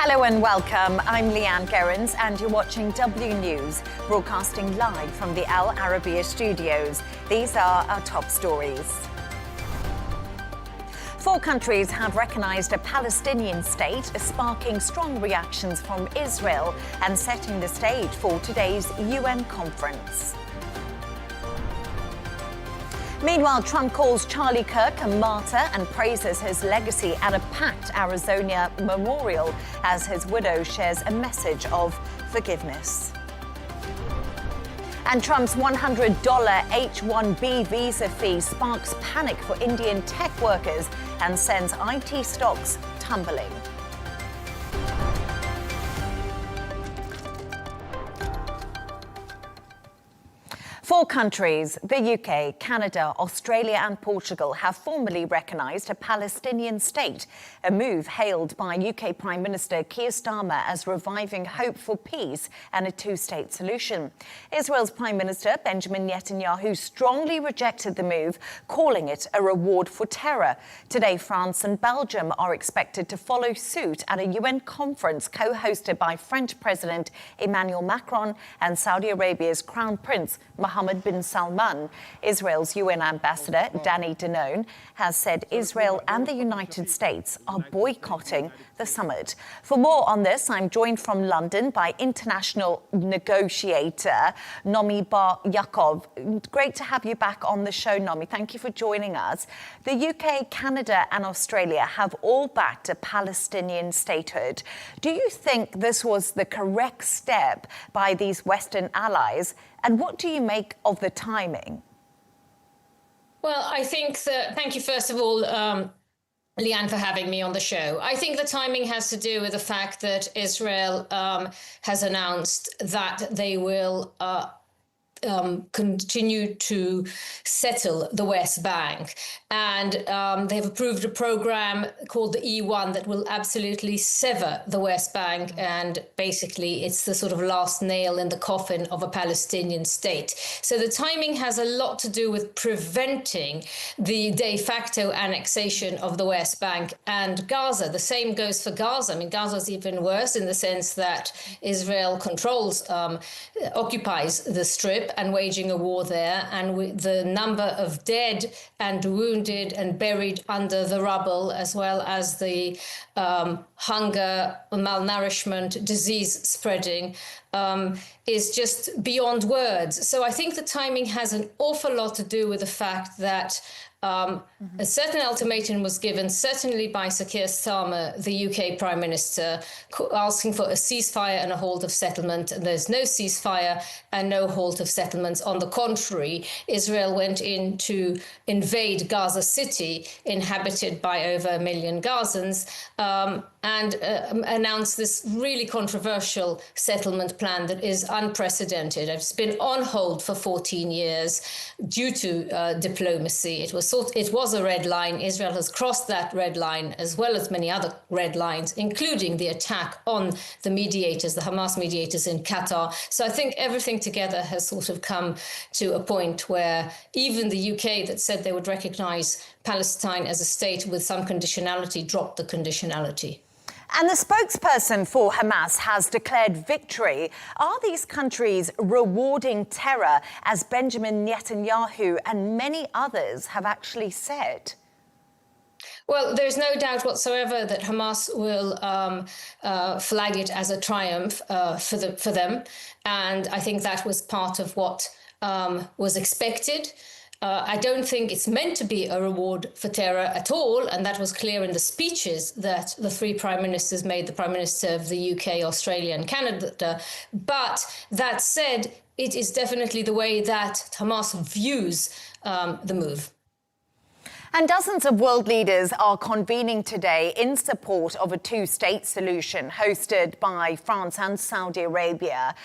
Hello and welcome. I'm Leigh-Ann Gerrans and you're watching W News, broadcasting live from the Al Arabiya studios. These are our top stories. 4 countries have recognised a Palestinian state, sparking strong reactions from Israel and setting the stage for today's UN conference. Meanwhile, Trump calls Charlie Kirk a martyr and praises his legacy at a packed Arizona memorial as his widow shares a message of forgiveness. And Trump's $100 H-1B visa fee sparks panic for Indian tech workers and sends IT stocks tumbling. Four countries, the UK, Canada, Australia and Portugal, have formally recognised a Palestinian state, a move hailed by UK Prime Minister Keir Starmer as reviving hope for peace and a two-state solution. Israel's Prime Minister Benjamin Netanyahu strongly rejected the move, calling it a reward for terror. Today, France and Belgium are expected to follow suit at a UN conference co-hosted by French President Emmanuel Macron and Saudi Arabia's Crown Prince Mohammed bin Salman. Israel's UN ambassador, Danny Danon, has said Israel and the United States are boycotting the summit. For more on this, I'm joined from London by international negotiator Nomi Bar-Yaacov. Great to have you back on the show, Nomi. Thank you for joining us. The UK, Canada and Australia have all backed a Palestinian statehood. Do you think this was the correct step by these Western allies? And what do you make of the timing? Well, I think that, thank you, first of all, Leigh-Ann, for having me on the show. I think the timing has to do with the fact that Israel has announced that they will continue to settle the West Bank. And they've approved a program called the E1 that will absolutely sever the West Bank. And basically, it's the sort of last nail in the coffin of a Palestinian state. So the timing has a lot to do with preventing the de facto annexation of the West Bank and Gaza. The same goes for Gaza. I mean, Gaza is even worse in the sense that Israel occupies the Strip and waging a war there, and the number of dead and wounded and buried under the rubble, as well as the hunger, malnourishment, disease spreading, is just beyond words. So I think the timing has an awful lot to do with the fact that a certain ultimatum was given, certainly by Sir Keir Starmer, the UK Prime Minister, asking for a ceasefire and a halt of settlement. And there's no ceasefire and no halt of settlements. On the contrary, Israel went in to invade Gaza City, inhabited by over 1 million Gazans, and announced this really controversial settlement plan that is unprecedented. It's been on hold for 14 years due to diplomacy. It was a red line. Israel has crossed that red line, as well as many other red lines, including the attack on the mediators, the Hamas mediators in Qatar. So I think everything together has sort of come to a point where even the UK, that said they would recognize Palestine as a state with some conditionality, dropped the conditionality. And the spokesperson for Hamas has declared victory. Are these countries rewarding terror, as Benjamin Netanyahu and many others have actually said? Well, there's no doubt whatsoever that Hamas will flag it as a triumph for them. And I think that was part of what was expected. I don't think it's meant to be a reward for terror at all, and that was clear in the speeches that the 3 prime ministers made, the Prime Minister of the UK, Australia and Canada. But that said, it is definitely the way that Hamas views the move. And dozens of world leaders are convening today in support of a two-state solution hosted by France and Saudi Arabia.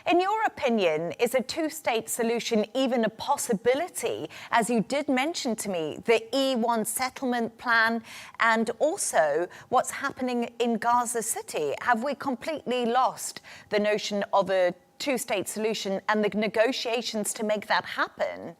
In your opinion, is a two-state solution even a possibility? As you did mention to me, the E1 settlement plan and also what's happening in Gaza City. Have we completely lost the notion of a two-state solution and the negotiations to make that happen?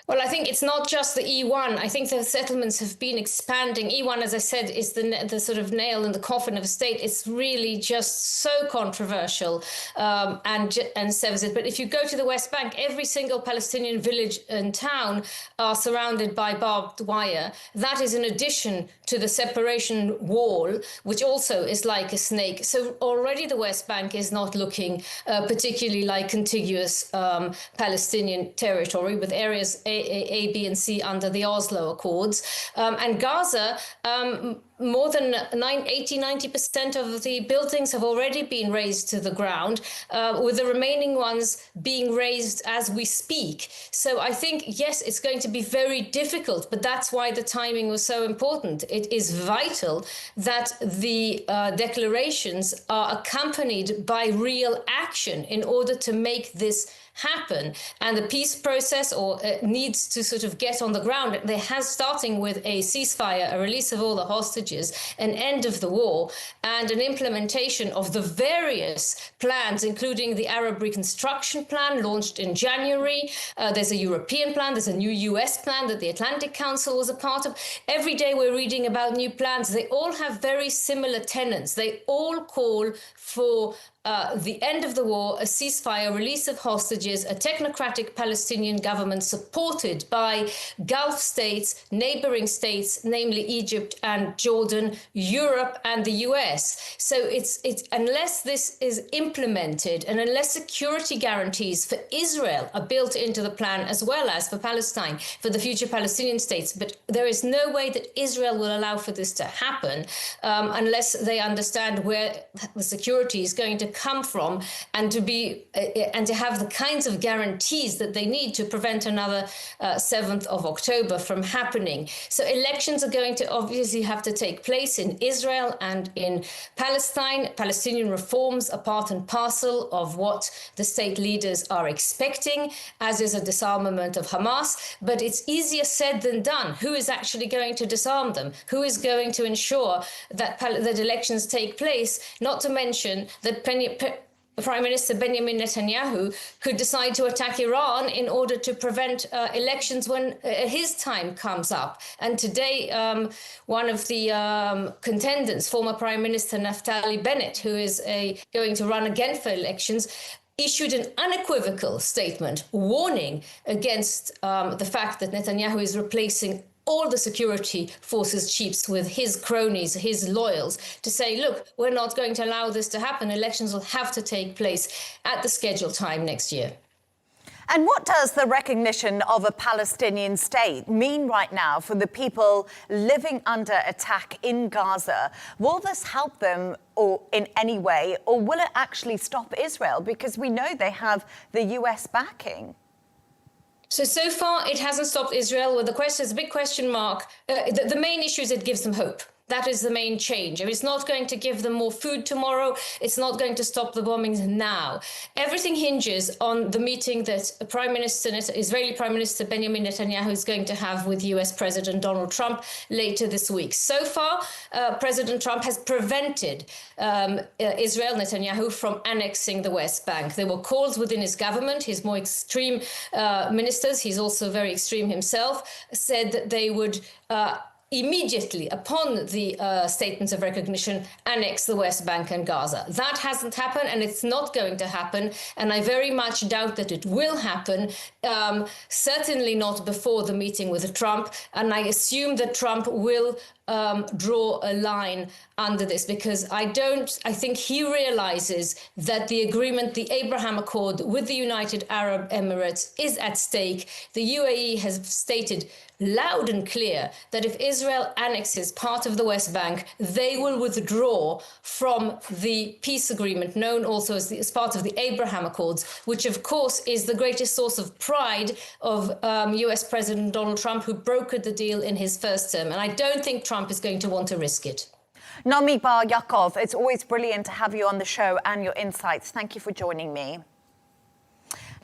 Well, I think it's not just the E1. I think the settlements have been expanding. E1, as I said, is the sort of nail in the coffin of a state. It's really just so controversial and severs it. But if you go to the West Bank, every single Palestinian village and town are surrounded by barbed wire. That is in addition to the separation wall, which also is like a snake. So already the West Bank is not looking particularly like contiguous Palestinian territory, with areas A, B, and C under the Oslo Accords. And Gaza, more than 80-90% of the buildings have already been razed to the ground, with the remaining ones being razed as we speak. So I think, yes, it's going to be very difficult, but that's why the timing was so important. It is vital that the declarations are accompanied by real action in order to make this happen. And the peace process needs to sort of get on the ground. They have, starting with a ceasefire, a release of all the hostages, an end of the war, and an implementation of the various plans, including the Arab Reconstruction Plan launched in January. There's a European plan, there's a new US plan that the Atlantic Council was a part of. Every day we're reading about new plans. They all have very similar tenets. They all call for the end of the war, a ceasefire, release of hostages, a technocratic Palestinian government supported by Gulf states, neighboring states, namely Egypt and Jordan, Europe and the US. So it's unless this is implemented and unless security guarantees for Israel are built into the plan, as well as for Palestine, for the future Palestinian states, but there is no way that Israel will allow for this to happen unless they understand where the security is going to come from, and to have the kinds of guarantees that they need to prevent another 7th of October from happening. So elections are going to obviously have to take place in Israel and in Palestine. Palestinian reforms are part and parcel of what the state leaders are expecting, as is a disarmament of Hamas. But it's easier said than done. Who is actually going to disarm them? Who is going to ensure that elections take place? Not to mention that Prime Minister Benjamin Netanyahu could decide to attack Iran in order to prevent elections when his time comes up. And today, one of the contenders, former Prime Minister Naftali Bennett, who is going to run again for elections, issued an unequivocal statement warning against the fact that Netanyahu is replacing all the security forces chiefs with his cronies, his loyals, to say, look, we're not going to allow this to happen. Elections will have to take place at the scheduled time next year. And what does the recognition of a Palestinian state mean right now for the people living under attack in Gaza? Will this help them or in any way, or will it actually stop Israel? Because we know they have the US backing. So far, it hasn't stopped Israel. Well, there's a big question mark. The main issue is it gives them hope. That is the main change. I mean, it's not going to give them more food tomorrow. It's not going to stop the bombings now. Everything hinges on the meeting that Israeli Prime Minister Benjamin Netanyahu is going to have with US President Donald Trump later this week. So far, President Trump has prevented Israel, Netanyahu, from annexing the West Bank. There were calls within his government. His more extreme ministers, he's also very extreme himself, said that they would immediately upon the statements of recognition, annex the West Bank and Gaza. That hasn't happened, and it's not going to happen. And I very much doubt that it will happen, certainly not before the meeting with Trump. And I assume that Trump will draw a line under this, because I think he realizes that the agreement, the Abraham Accord with the United Arab Emirates, is at stake. The UAE has stated loud and clear that if Israel annexes part of the West Bank, they will withdraw from the peace agreement, known also as part of the Abraham Accords, which of course is the greatest source of pride of US President Donald Trump, who brokered the deal in his first term. And I don't think Trump is going to want to risk it. Nomi Bar-Yaacov, it's always brilliant to have you on the show and your insights. Thank you for joining me.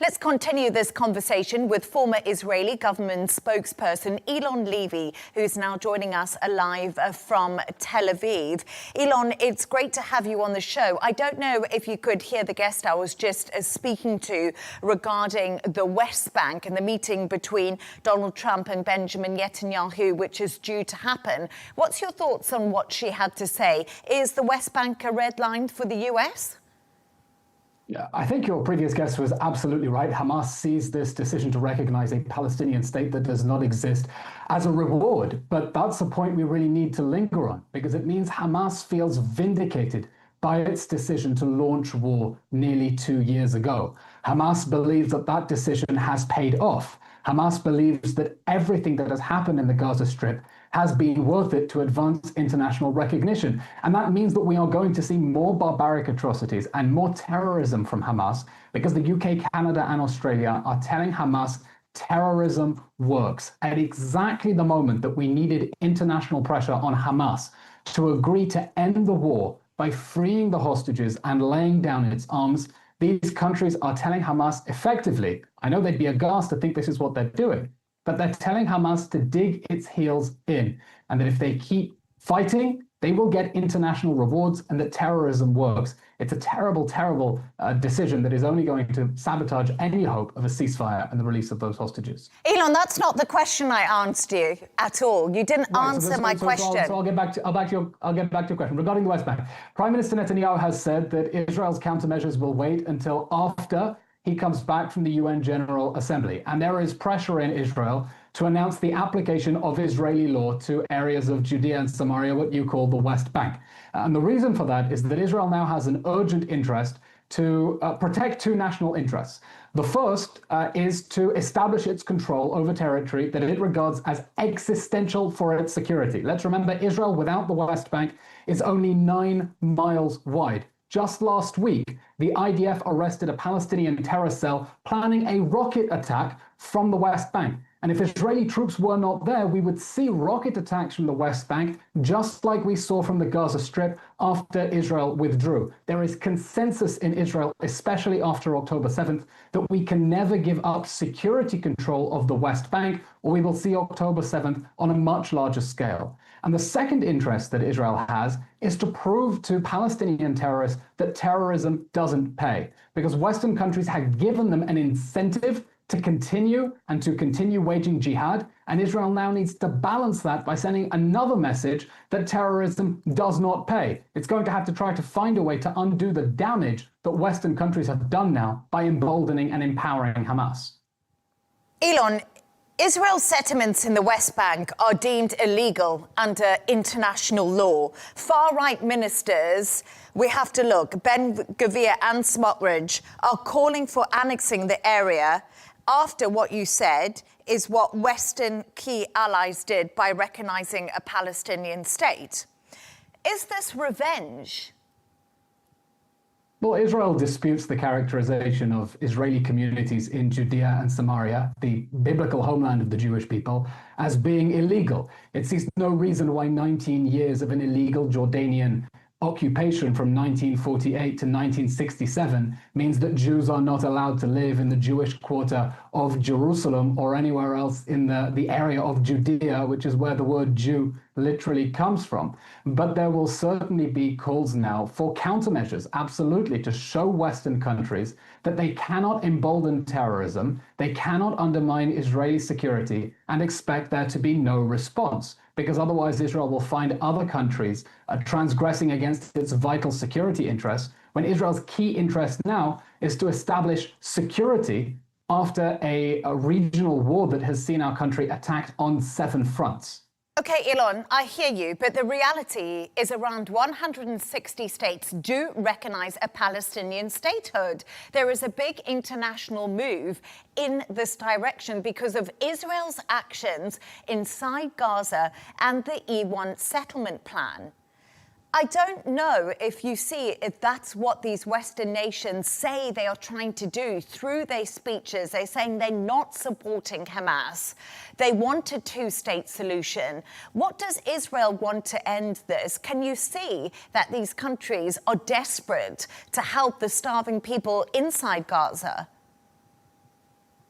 Let's continue this conversation with former Israeli government spokesperson Eylon Levy, who's now joining us live from Tel Aviv. Eylon, it's great to have you on the show. I don't know if you could hear the guest I was just speaking to regarding the West Bank and the meeting between Donald Trump and Benjamin Netanyahu, which is due to happen. What's your thoughts on what she had to say? Is the West Bank a red line for the US? Yeah, I think your previous guest was absolutely right. Hamas sees this decision to recognize a Palestinian state that does not exist as a reward. But that's a point we really need to linger on, because it means Hamas feels vindicated by its decision to launch war nearly 2 years ago. Hamas believes that that decision has paid off. Hamas believes that everything that has happened in the Gaza Strip has been worth it to advance international recognition. And that means that we are going to see more barbaric atrocities and more terrorism from Hamas, because the UK, Canada, and Australia are telling Hamas terrorism works at exactly the moment that we needed international pressure on Hamas to agree to end the war by freeing the hostages and laying down its arms. These countries are telling Hamas effectively, I know they'd be aghast to think this is what they're doing, but they're telling Hamas to dig its heels in, and that if they keep fighting, they will get international rewards, and that terrorism works. It's a terrible, terrible decision that is only going to sabotage any hope of a ceasefire and the release of those hostages. Eylon, that's not the question I asked you at all. You didn't answer my question. So I'll get back to your question regarding the West Bank. Prime Minister Netanyahu has said that Israel's countermeasures will wait until after he comes back from the UN General Assembly. And there is pressure in Israel to announce the application of Israeli law to areas of Judea and Samaria, what you call the West Bank. And the reason for that is that Israel now has an urgent interest to protect two national interests. The first is to establish its control over territory that it regards as existential for its security. Let's remember, Israel without the West Bank is only 9 miles wide. Just last week, the IDF arrested a Palestinian terror cell planning a rocket attack from the West Bank. And if Israeli troops were not there, we would see rocket attacks from the West Bank, just like we saw from the Gaza Strip after Israel withdrew. There is consensus in Israel, especially after October 7th, that we can never give up security control of the West Bank, or we will see October 7th on a much larger scale. And the second interest that Israel has is to prove to Palestinian terrorists that terrorism doesn't pay, because Western countries have given them an incentive to continue waging jihad, and Israel now needs to balance that by sending another message that terrorism does not pay. It's going to have to try to find a way to undo the damage that Western countries have done now by emboldening and empowering Hamas. Eylon, Israel's settlements in the West Bank are deemed illegal under international law. Far-right ministers, we have to look, Ben-Gvir and Smotrich, are calling for annexing the area after what you said is what Western key allies did by recognizing a Palestinian state. Is this revenge? Well, Israel disputes the characterization of Israeli communities in Judea and Samaria, the biblical homeland of the Jewish people, as being illegal. It sees no reason why 19 years of an illegal Jordanian occupation from 1948 to 1967 means that Jews are not allowed to live in the Jewish quarter of Jerusalem or anywhere else in the area of Judea, which is where the word Jew literally comes from. But there will certainly be calls now for countermeasures, absolutely, to show Western countries that they cannot embolden terrorism, they cannot undermine Israeli security and expect there to be no response, because otherwise Israel will find other countries transgressing against its vital security interests, when Israel's key interest now is to establish security after a regional war that has seen our country attacked on 7 fronts. Okay, Eylon, I hear you, but the reality is around 160 states do recognize a Palestinian statehood. There is a big international move in this direction because of Israel's actions inside Gaza and the Eylon settlement plan. I don't know if you see if that's what these Western nations say they are trying to do through their speeches. They're saying they're not supporting Hamas. They want a two-state solution. What does Israel want to end this? Can you see that these countries are desperate to help the starving people inside Gaza?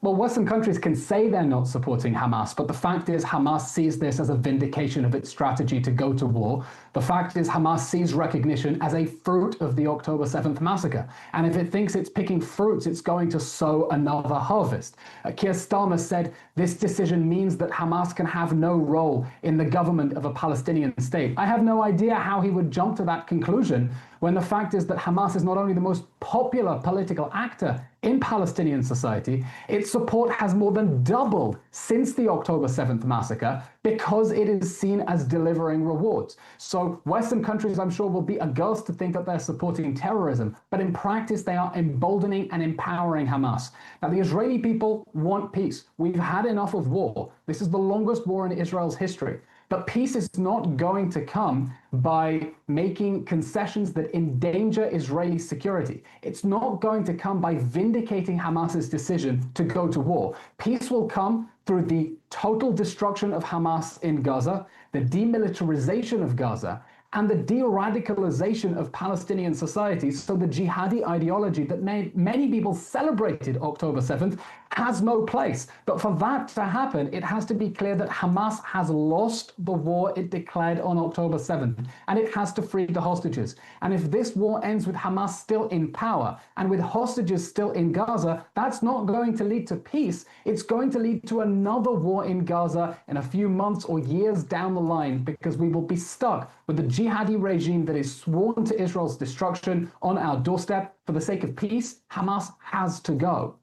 Well, Western countries can say they're not supporting Hamas, but the fact is Hamas sees this as a vindication of its strategy to go to war. The fact is Hamas sees recognition as a fruit of the October 7th massacre. And if it thinks it's picking fruits, it's going to sow another harvest. Keir Starmer said this decision means that Hamas can have no role in the government of a Palestinian state. I have no idea how he would jump to that conclusion when the fact is that Hamas is not only the most popular political actor in Palestinian society, its support has more than doubled since the October 7th massacre because it is seen as delivering rewards. So Western countries, I'm sure, will be aghast to think that they're supporting terrorism, but in practice, they are emboldening and empowering Hamas. Now, the Israeli people want peace. We've had enough of war. This is the longest war in Israel's history. But peace is not going to come by making concessions that endanger Israeli security. It's not going to come by vindicating Hamas's decision to go to war. Peace will come through the total destruction of Hamas in Gaza, the demilitarization of Gaza, and the de-radicalization of Palestinian society. So the jihadi ideology that many people celebrated October 7th has no place. But for that to happen, it has to be clear that Hamas has lost the war it declared on October 7th, and it has to free the hostages. And if this war ends with Hamas still in power and with hostages still in Gaza, that's not going to lead to peace. It's going to lead to another war in Gaza in a few months or years down the line, because we will be stuck with the jihadi regime that is sworn to Israel's destruction on our doorstep. For the sake of peace, Hamas has to go.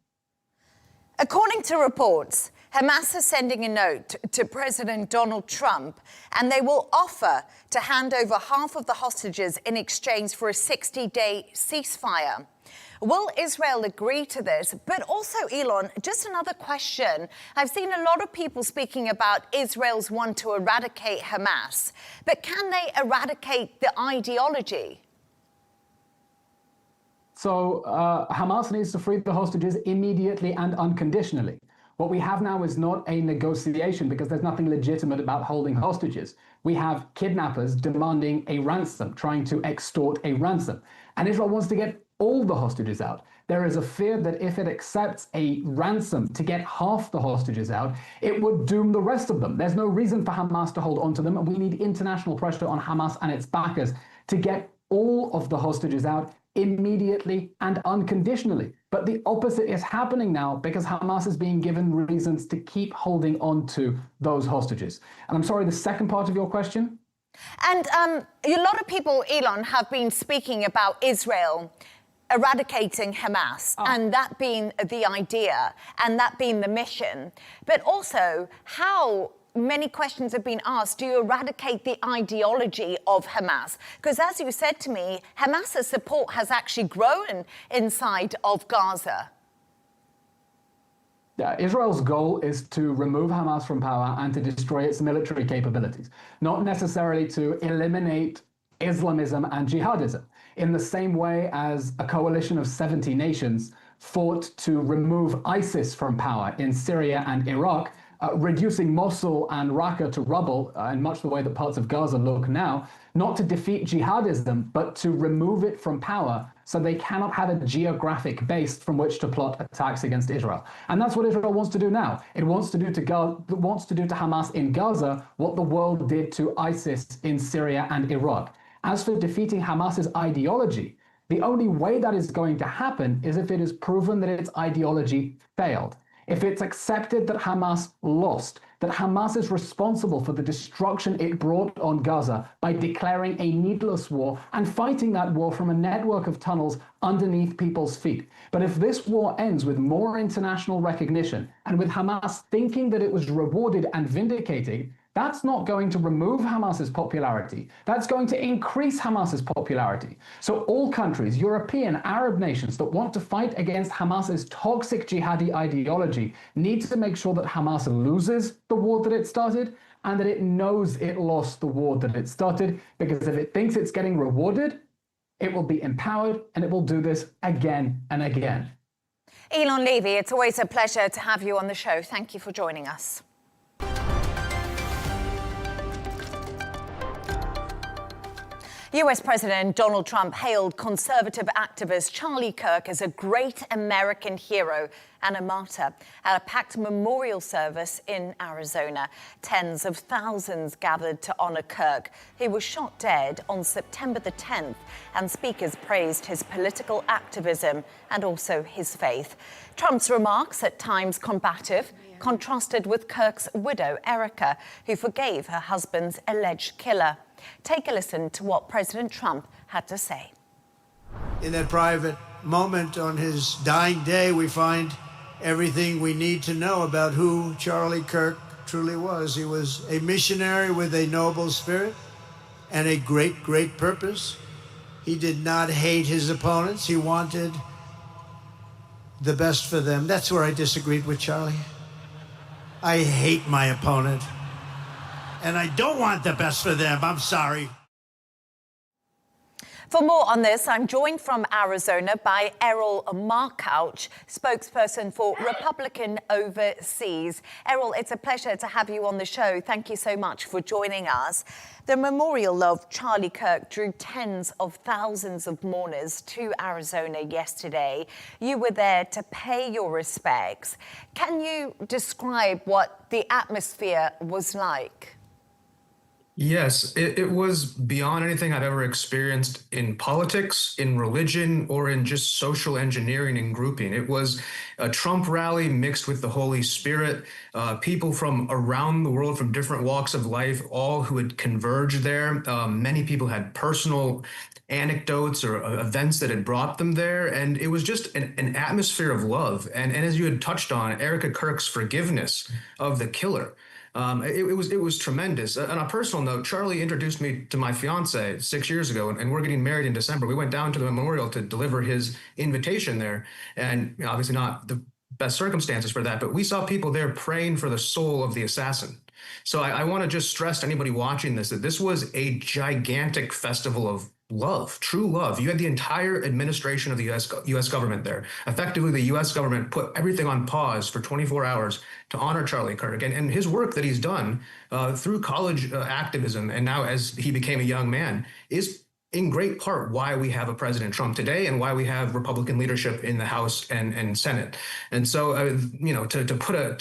According to reports, Hamas is sending a note to President Donald Trump, and they will offer to hand over half of the hostages in exchange for a 60-day ceasefire. Will Israel agree to this? But also, Eylon, just another question. I've seen a lot of people speaking about Israel's want to eradicate Hamas, but can they eradicate the ideology? So Hamas needs to free the hostages immediately and unconditionally. What we have now is not a negotiation, because there's nothing legitimate about holding hostages. We have kidnappers demanding a ransom, trying to extort a ransom. And Israel wants to get all the hostages out. There is a fear that if it accepts a ransom to get half the hostages out, it would doom the rest of them. There's no reason for Hamas to hold on to them, and we need international pressure on Hamas and its backers to get all of the hostages out immediately and unconditionally. But the opposite is happening now, because Hamas is being given reasons to keep holding on to those hostages. And I'm sorry, the second part of your question? And a lot of people, Eylon, have been speaking about Israel eradicating Hamas, and that being the idea, and that being the mission. But also, how many questions have been asked, do you eradicate the ideology of Hamas? Because as you said to me, Hamas's support has actually grown inside of Gaza. Yeah, Israel's goal is to remove Hamas from power and to destroy its military capabilities, not necessarily to eliminate Islamism and jihadism, in the same way as a coalition of 70 nations fought to remove ISIS from power in Syria and Iraq, reducing Mosul and Raqqa to rubble in much the way that parts of Gaza look now, not to defeat jihadism, but to remove it from power so they cannot have a geographic base from which to plot attacks against Israel. And that's what Israel wants to do now. It wants to do to Hamas in Gaza what the world did to ISIS in Syria and Iraq. As for defeating Hamas's ideology, the only way that is going to happen is if it is proven that its ideology failed. If it's accepted that Hamas lost, that Hamas is responsible for the destruction it brought on Gaza by declaring a needless war and fighting that war from a network of tunnels underneath people's feet. But if this war ends with more international recognition and with Hamas thinking that it was rewarded and vindicated, that's not going to remove Hamas's popularity. That's going to increase Hamas's popularity. So all countries, European, Arab nations that want to fight against Hamas's toxic jihadi ideology need to make sure that Hamas loses the war that it started and that it knows it lost the war that it started, because if it thinks it's getting rewarded, it will be empowered and it will do this again and again. Eylon Levy, it's always a pleasure to have you on the show. Thank you for joining us. US President Donald Trump hailed conservative activist Charlie Kirk as a great American hero and a martyr at a packed memorial service in Arizona. Tens of thousands gathered to honor Kirk, who was shot dead on September the 10th, and speakers praised his political activism and also his faith. Trump's remarks, at times combative, contrasted with Kirk's widow, Erica, who forgave her husband's alleged killer. Take a listen to what President Trump had to say. In that private moment on his dying day, we find everything we need to know about who Charlie Kirk truly was. He was a missionary with a noble spirit and a great, great purpose. He did not hate his opponents. He wanted the best for them. That's where I disagreed with Charlie. I hate my opponent, and I don't want the best for them. I'm sorry. For more on this, I'm joined from Arizona by Erol Markoc, spokesperson for Republican Overseas. Erol, it's a pleasure to have you on the show. Thank you so much for joining us. The memorial of Charlie Kirk drew tens of thousands of mourners to Arizona yesterday. You were there to pay your respects. Can you describe what the atmosphere was like? Yes, it was beyond anything I've ever experienced in politics, in religion, or in just social engineering and grouping. It was a Trump rally mixed with the Holy Spirit, people from around the world, from different walks of life, all who had converged there. Many people had personal anecdotes or events that had brought them there. And it was just an atmosphere of love. And as you had touched on, Erica Kirk's forgiveness of the killer. It was tremendous. On a personal note, Charlie introduced me to my fiance 6 years ago, and we're getting married in December. We went down to the memorial to deliver his invitation there, and obviously not the best circumstances for that, but we saw people there praying for the soul of the assassin. So I want to just stress to anybody watching this that this was a gigantic festival of love, true love. You had the entire administration of the U.S. government there. Effectively, the U.S. government put everything on pause for 24 hours to honor Charlie Kirk and his work that he's done through college activism, and now as he became a young man, is in great part why we have a President Trump today and why we have Republican leadership in the House and Senate. And so, to put a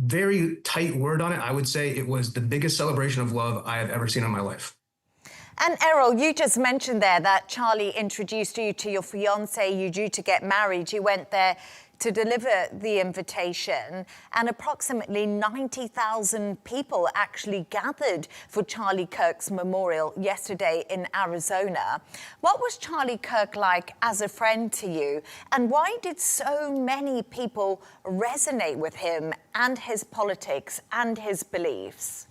very tight word on it, I would say it was the biggest celebration of love I have ever seen in my life. And Erol, you just mentioned there that Charlie introduced you to your fiancée. You're due to get married. You went there to deliver the invitation, and approximately 90,000 people actually gathered for Charlie Kirk's memorial yesterday in Arizona. What was Charlie Kirk like as a friend to you, and why did so many people resonate with him and his politics and his beliefs?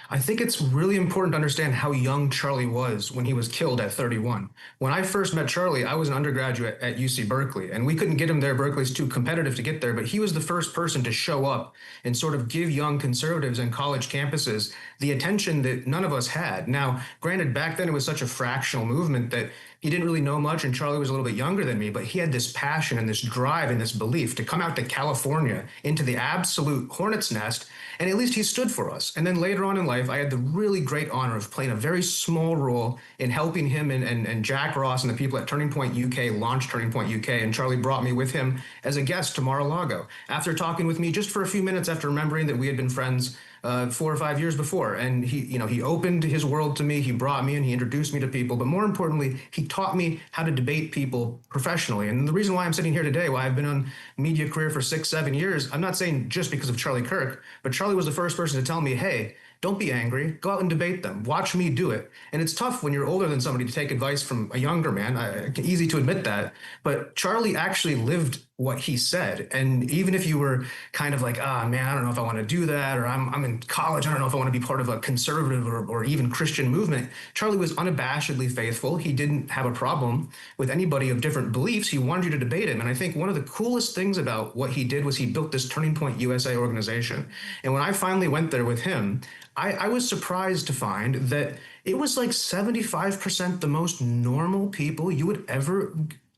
I think it's really important to understand how young Charlie was when he was killed at 31. When I first met Charlie, I was an undergraduate at UC Berkeley, and we couldn't get him there. Berkeley's too competitive to get there, but he was the first person to show up and sort of give young conservatives and college campuses the attention that none of us had. Now, granted, back then it was such a fractional movement that he didn't really know much, and Charlie was a little bit younger than me, but he had this passion and this drive and this belief to come out to California into the absolute hornet's nest, and at least he stood for us. And then later on in life, I had the really great honor of playing a very small role in helping him and Jack Ross and the people at Turning Point UK launch Turning Point UK, and Charlie brought me with him as a guest to Mar-a-Lago after talking with me just for a few minutes after remembering that we had been friends 4 or 5 years before. And he opened his world to me. He brought me in, he introduced me to people, but more importantly, he taught me how to debate people professionally. And the reason why I'm sitting here today, why I've been on media career for 6, 7 years, I'm not saying just because of Charlie Kirk, but Charlie was the first person to tell me, hey, don't be angry. Go out and debate them. Watch me do it. And it's tough when you're older than somebody to take advice from a younger man. Easy to admit that. But Charlie actually lived what he said. And even if you were kind of like, man, I don't know if I want to do that, or I'm in college, I don't know if I want to be part of a conservative or even Christian movement, Charlie was unabashedly faithful. He didn't have a problem with anybody of different beliefs. He wanted you to debate him. And I think one of the coolest things about what he did was he built this Turning Point USA organization. And when I finally went there with him, I was surprised to find that it was like 75% the most normal people you would ever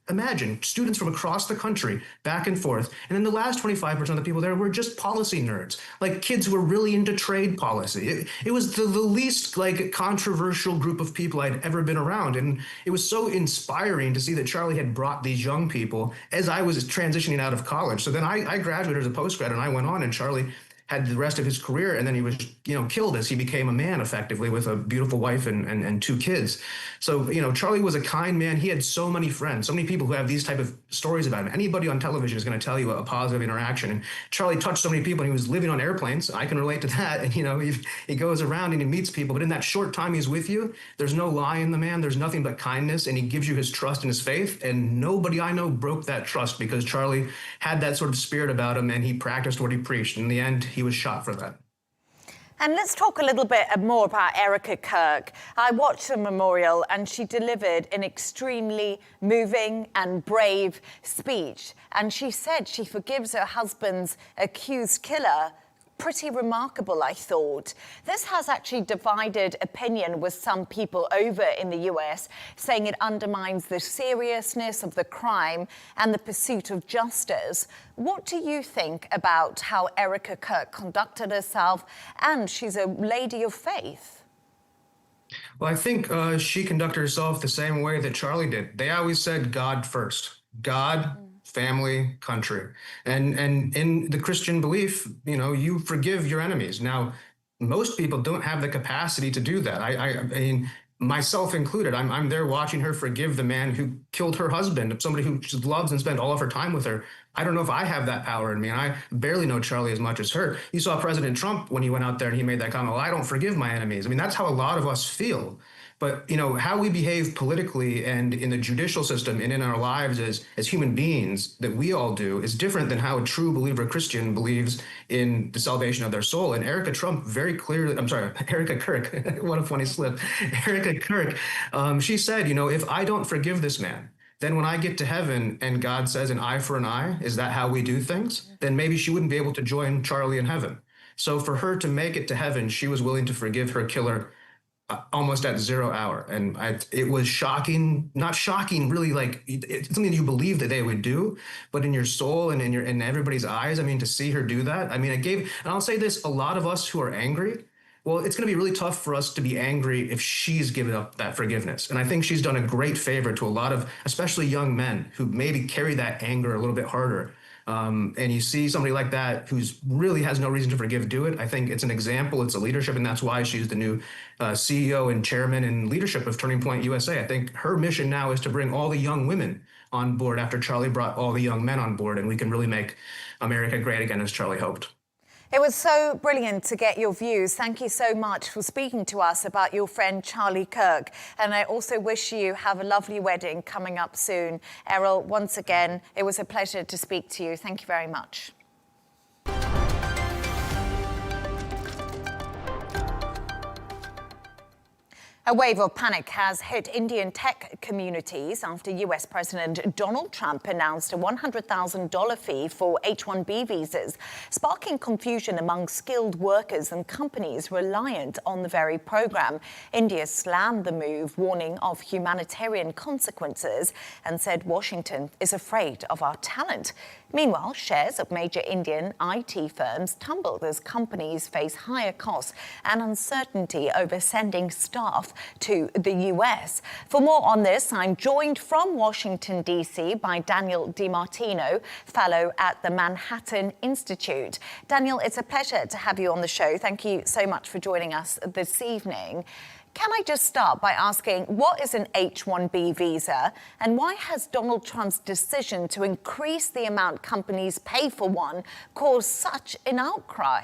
imagine students from across the country back and forth. And then the last 25% of the people there were just policy nerds, like kids who were really into trade policy. It was the least like controversial group of people I'd ever been around. And it was so inspiring to see that Charlie had brought these young people as I was transitioning out of college. So then I graduated as a postgrad and I went on, and Charlie had the rest of his career, and then he was, killed as he became a man effectively with a beautiful wife and 2 kids. So, Charlie was a kind man. He had so many friends, so many people who have these type of stories about him. Anybody on television is going to tell you a positive interaction. And Charlie touched so many people, and he was living on airplanes. I can relate to that. And, he goes around and he meets people, but in that short time he's with you, there's no lie in the man. There's nothing but kindness, and he gives you his trust and his faith. And nobody I know broke that trust, because Charlie had that sort of spirit about him, and he practiced what he preached. In the end, he was shot for that. And let's talk a little bit more about Erica Kirk. I watched the memorial, and she delivered an extremely moving and brave speech. And she said she forgives her husband's accused killer. Pretty remarkable, I thought. This has actually divided opinion with some people over in the US, saying it undermines the seriousness of the crime and the pursuit of justice. What do you think about how Erica Kirk conducted herself? And she's a lady of faith. Well, I think she conducted herself the same way that Charlie did. They always said God first. God, family, country. And in the Christian belief, you forgive your enemies. Now, most people don't have the capacity to do that. I mean, myself included, I'm there watching her forgive the man who killed her husband, somebody who just loves and spent all of her time with her. I don't know if I have that power in me, and I barely know Charlie as much as her. You saw President Trump when he went out there and he made that comment, well, I don't forgive my enemies. I mean, that's how a lot of us feel. But, how we behave politically and in the judicial system and in our lives as human beings that we all do is different than how a true believer Christian believes in the salvation of their soul. And Erica Kirk, what a funny slip. Erica Kirk, she said, if I don't forgive this man, then when I get to heaven and God says an eye for an eye, is that how we do things? Then maybe she wouldn't be able to join Charlie in heaven. So for her to make it to heaven, she was willing to forgive her killer almost at 0 hour. And it was shocking, not shocking, really, like it's something you believe that they would do, but in your soul and in everybody's eyes, I mean, to see her do that, I mean, and I'll say this, a lot of us who are angry, well, it's going to be really tough for us to be angry if she's given up that forgiveness. And I think she's done a great favor to a lot of, especially young men who maybe carry that anger a little bit harder. And you see somebody like that who's really has no reason to forgive do it. I think it's an example, it's a leadership, and that's why she's the new CEO and chairman and leadership of Turning Point USA. I think her mission now is to bring all the young women on board after Charlie brought all the young men on board, and we can really make America great again as Charlie hoped. It was so brilliant to get your views. Thank you so much for speaking to us about your friend Charlie Kirk. And I also wish you have a lovely wedding coming up soon. Erol, once again, it was a pleasure to speak to you. Thank you very much. A wave of panic has hit Indian tech communities after US President Donald Trump announced a $100,000 fee for H-1B visas, sparking confusion among skilled workers and companies reliant on the very program. India slammed the move, warning of humanitarian consequences, and said Washington is afraid of our talent. Meanwhile, shares of major Indian IT firms tumbled as companies face higher costs and uncertainty over sending staff to the US. For more on this, I'm joined from Washington, D.C. by Daniel DiMartino, fellow at the Manhattan Institute. Daniel, it's a pleasure to have you on the show. Thank you so much for joining us this evening. Can I just start by asking, what is an H-1B visa, and why has Donald Trump's decision to increase the amount companies pay for one caused such an outcry?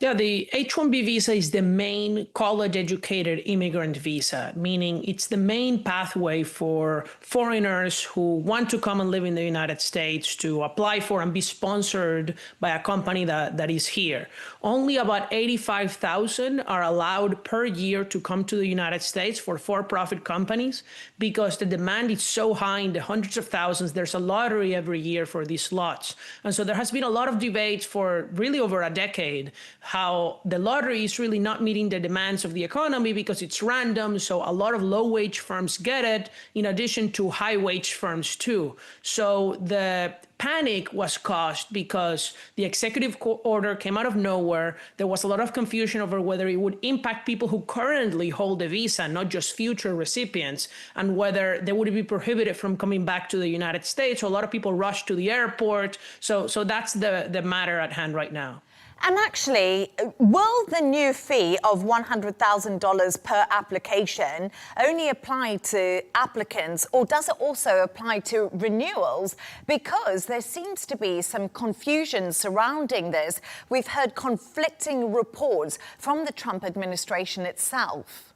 Yeah, the H-1B visa is the main college-educated immigrant visa, meaning it's the main pathway for foreigners who want to come and live in the United States to apply for and be sponsored by a company that is here. Only about 85,000 are allowed per year to come to the United States for-profit companies because the demand is so high in the hundreds of thousands. There's a lottery every year for these slots. And so there has been a lot of debates for really over a decade how the lottery is really not meeting the demands of the economy because it's random. So a lot of low-wage firms get it, in addition to high-wage firms too. So the panic was caused because the executive order came out of nowhere. There was a lot of confusion over whether it would impact people who currently hold a visa, not just future recipients, and whether they would be prohibited from coming back to the United States. So a lot of people rushed to the airport. So that's the matter at hand right now. And actually, will the new fee of $100,000 per application only apply to applicants, or does it also apply to renewals? Because there seems to be some confusion surrounding this. We've heard conflicting reports from the Trump administration itself.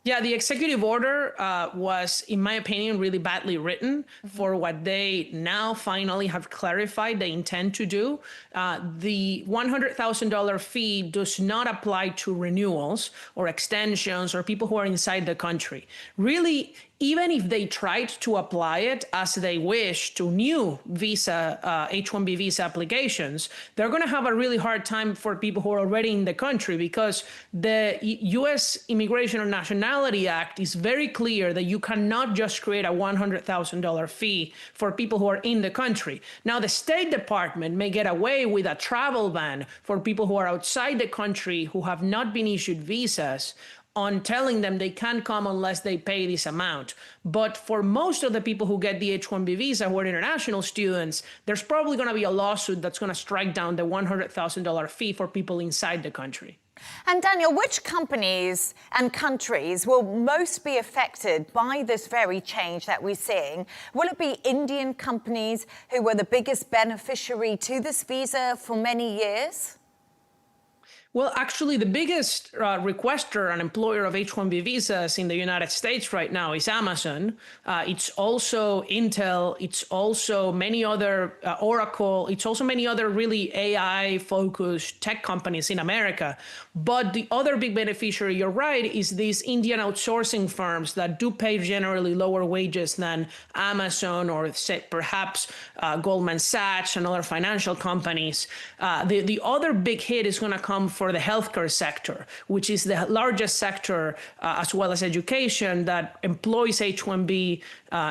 Yeah, the executive order was, in my opinion, really badly written for what they now finally have clarified they intend to do. The $100,000 fee does not apply to renewals or extensions or people who are inside the country. Really, even if they tried to apply it as they wish to new visa, H-1B visa applications, they're going to have a really hard time for people who are already in the country, because the U.S. Immigration and Nationality Act is very clear that you cannot just create a $100,000 fee for people who are in the country. Now, the State Department may get away with a travel ban for people who are outside the country who have not been issued visas, on telling them they can't come unless they pay this amount. But for most of the people who get the H-1B visa who are international students, there's probably going to be a lawsuit that's going to strike down the $100,000 fee for people inside the country. And Daniel, which companies and countries will most be affected by this very change that we're seeing? Will it be Indian companies who were the biggest beneficiary to this visa for many years? Well, actually, the biggest requester and employer of H-1B visas in the United States right now is Amazon. It's also Intel. It's also many other, Oracle. It's also many other really AI-focused tech companies in America. But the other big beneficiary, you're right, is these Indian outsourcing firms that do pay generally lower wages than Amazon or, say, perhaps Goldman Sachs and other financial companies. The other big hit is going to come for the healthcare sector, which is the largest sector, as well as education, that employs H-1B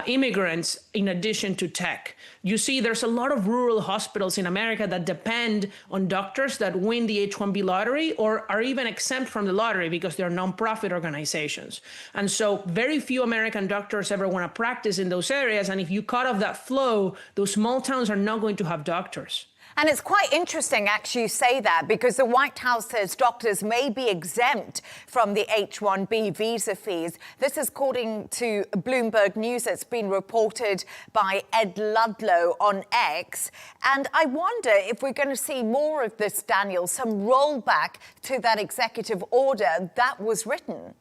immigrants in addition to tech. You see, there's a lot of rural hospitals in America that depend on doctors that win the H-1B lottery or are even exempt from the lottery because they're nonprofit organizations. And so very few American doctors ever want to practice in those areas. And if you cut off that flow, those small towns are not going to have doctors. And it's quite interesting, actually, you say that, because the White House says doctors may be exempt from the H-1B visa fees. This is according to Bloomberg News. It's been reported by Ed Ludlow on X. And I wonder if we're going to see more of this, Daniel, some rollback to that executive order that was written.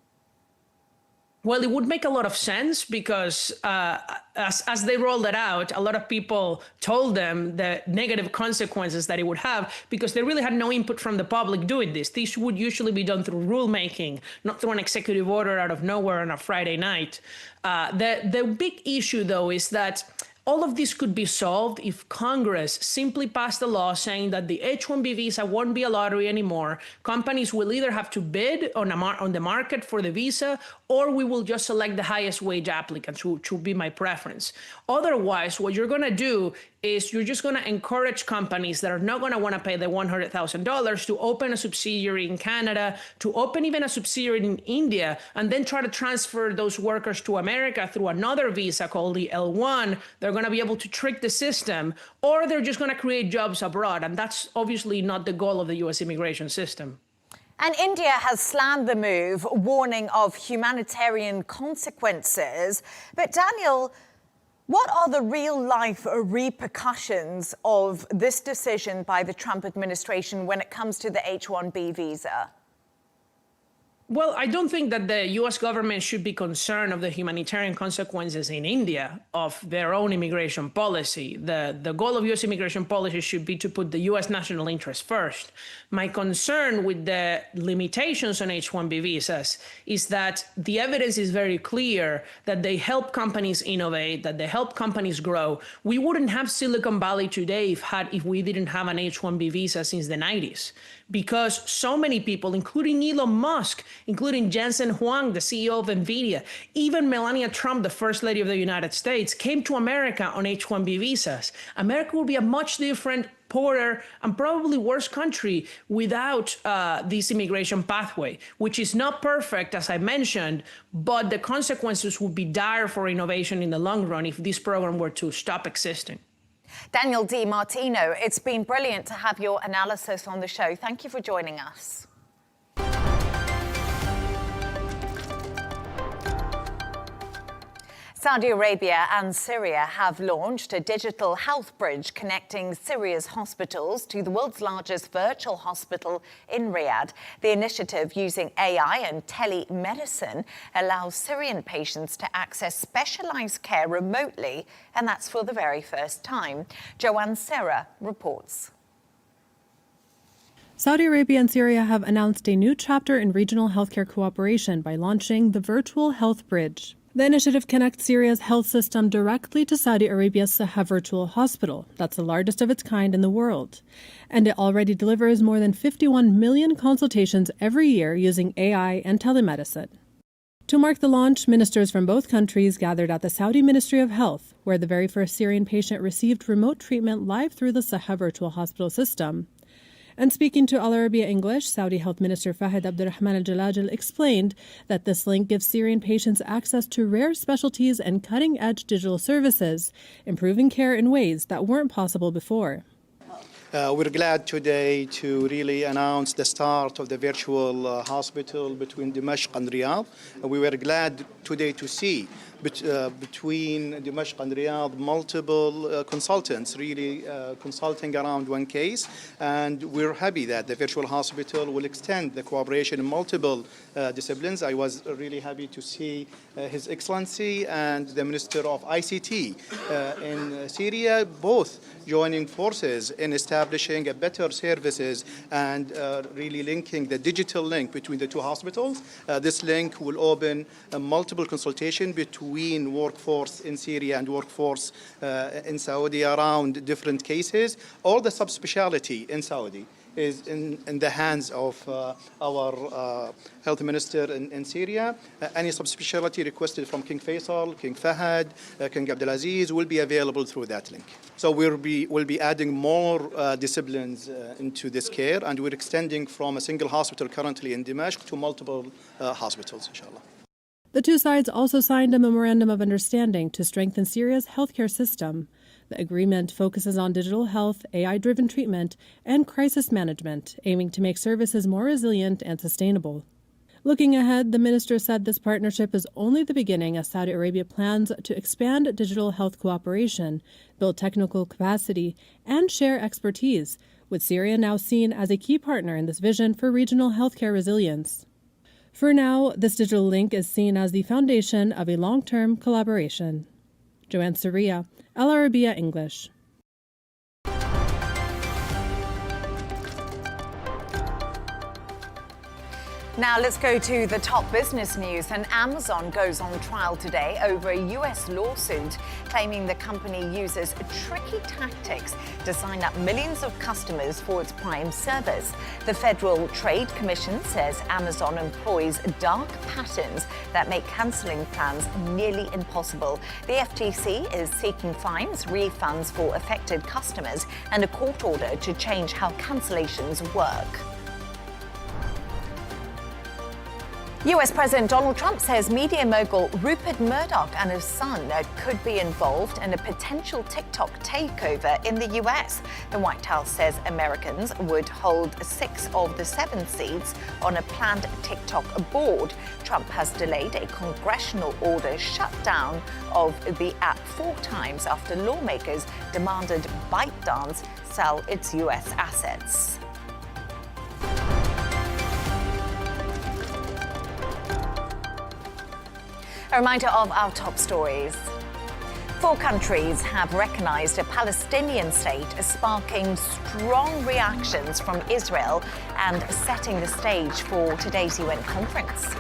Well, it would make a lot of sense because as they rolled it out, a lot of people told them the negative consequences that it would have because they really had no input from the public doing this. This would usually be done through rulemaking, not through an executive order out of nowhere on a Friday night. The big issue, though, is that all of this could be solved if Congress simply passed a law saying that the H-1B visa won't be a lottery anymore. Companies will either have to bid on the market for the visa, or we will just select the highest wage applicants, which would be my preference. Otherwise, what you're going to do is you're just going to encourage companies that are not going to want to pay the $100,000 to open a subsidiary in Canada, to open even a subsidiary in India, and then try to transfer those workers to America through another visa called the L1. They're going to be able to trick the system, or they're just going to create jobs abroad. And that's obviously not the goal of the U.S. immigration system. And India has slammed the move, warning of humanitarian consequences. But Daniel, what are the real-life repercussions of this decision by the Trump administration when it comes to the H-1B visa? Well, I don't think that the U.S. government should be concerned of the humanitarian consequences in India of their own immigration policy. The goal of U.S. immigration policy should be to put the U.S. national interest first. My concern with the limitations on H-1B visas is that the evidence is very clear that they help companies innovate, that they help companies grow. We wouldn't have Silicon Valley today if we didn't have an H-1B visa since the 90s, because so many people, including Elon Musk, including Jensen Huang, the CEO of NVIDIA, even Melania Trump, the First Lady of the United States, came to America on H-1B visas. America will be a much different, poorer, and probably worse country without this immigration pathway, which is not perfect, as I mentioned, but the consequences would be dire for innovation in the long run if this program were to stop existing. Daniel D. Martino, it's been brilliant to have your analysis on the show. Thank you for joining us. Saudi Arabia and Syria have launched a digital health bridge connecting Syria's hospitals to the world's largest virtual hospital in Riyadh. The initiative, using AI and telemedicine, allows Syrian patients to access specialized care remotely, and that's for the very first time. Joanne Serra reports. Saudi Arabia and Syria have announced a new chapter in regional healthcare cooperation by launching the Virtual Health Bridge. The initiative connects Syria's health system directly to Saudi Arabia's Saha Virtual Hospital. That's the largest of its kind in the world. And it already delivers more than 51 million consultations every year using AI and telemedicine. To mark the launch, ministers from both countries gathered at the Saudi Ministry of Health, where the very first Syrian patient received remote treatment live through the Saha Virtual Hospital system. And speaking to Arabiya English, Saudi Health Minister Fahd Abdurrahman Al-Jalajal explained that this link gives Syrian patients access to rare specialties and cutting-edge digital services, improving care in ways that weren't possible before. We're glad today to really announce the start of the virtual hospital between Dimashq and Riyadh. We were glad today to see between Dimashq and Riyadh multiple consultants really consulting around one case, and we're happy that the virtual hospital will extend the cooperation in multiple disciplines. I was really happy to see His Excellency and the Minister of ICT in Syria both joining forces in establishing a better services and really linking the digital link between the two hospitals. This link will open multiple consultation between workforce in Syria and workforce in Saudi around different cases. All the subspecialty in Saudi is in the hands of our health minister in Syria. Any subspecialty requested from King Faisal, King Fahad, King Abdulaziz will be available through that link. So we'll be adding more disciplines into this care, and we're extending from a single hospital currently in Dimashq to multiple hospitals, inshallah. The two sides also signed a memorandum of understanding to strengthen Syria's healthcare system. The agreement focuses on digital health, AI-driven treatment, and crisis management, aiming to make services more resilient and sustainable. Looking ahead, the minister said this partnership is only the beginning as Saudi Arabia plans to expand digital health cooperation, build technical capacity, and share expertise, with Syria now seen as a key partner in this vision for regional healthcare resilience. For now, this digital link is seen as the foundation of a long-term collaboration. Joanne Serra, Arabiya English. Now let's go to the top business news. And Amazon goes on trial today over a US lawsuit claiming the company uses tricky tactics to sign up millions of customers for its Prime service. The Federal Trade Commission says Amazon employs dark patterns that make cancelling plans nearly impossible. The FTC is seeking fines, refunds for affected customers, and a court order to change how cancellations work. US President Donald Trump says media mogul Rupert Murdoch and his son could be involved in a potential TikTok takeover in the US. The White House says Americans would hold 6 of the 7 seats on a planned TikTok board. Trump has delayed a congressional order shutdown of the app 4 times after lawmakers demanded ByteDance sell its US assets. A reminder of our top stories. 4 countries have recognized a Palestinian state, sparking strong reactions from Israel and setting the stage for today's UN conference.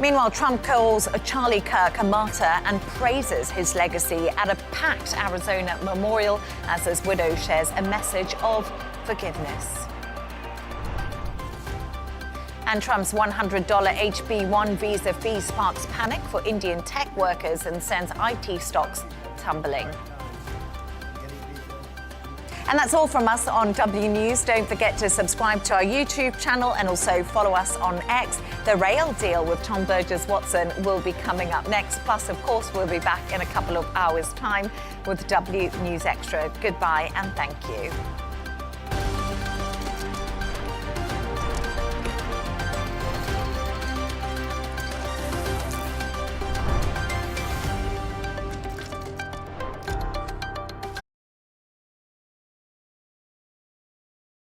Meanwhile, Trump calls Charlie Kirk a martyr and praises his legacy at a packed Arizona memorial as his widow shares a message of forgiveness. And Trump's $100 HB1 visa fee sparks panic for Indian tech workers and sends IT stocks tumbling. And that's all from us on W News. Don't forget to subscribe to our YouTube channel and also follow us on X. The rail deal with Tom Burgess-Watson will be coming up next. Plus, of course, we'll be back in a couple of hours' time with W News Extra. Goodbye and thank you.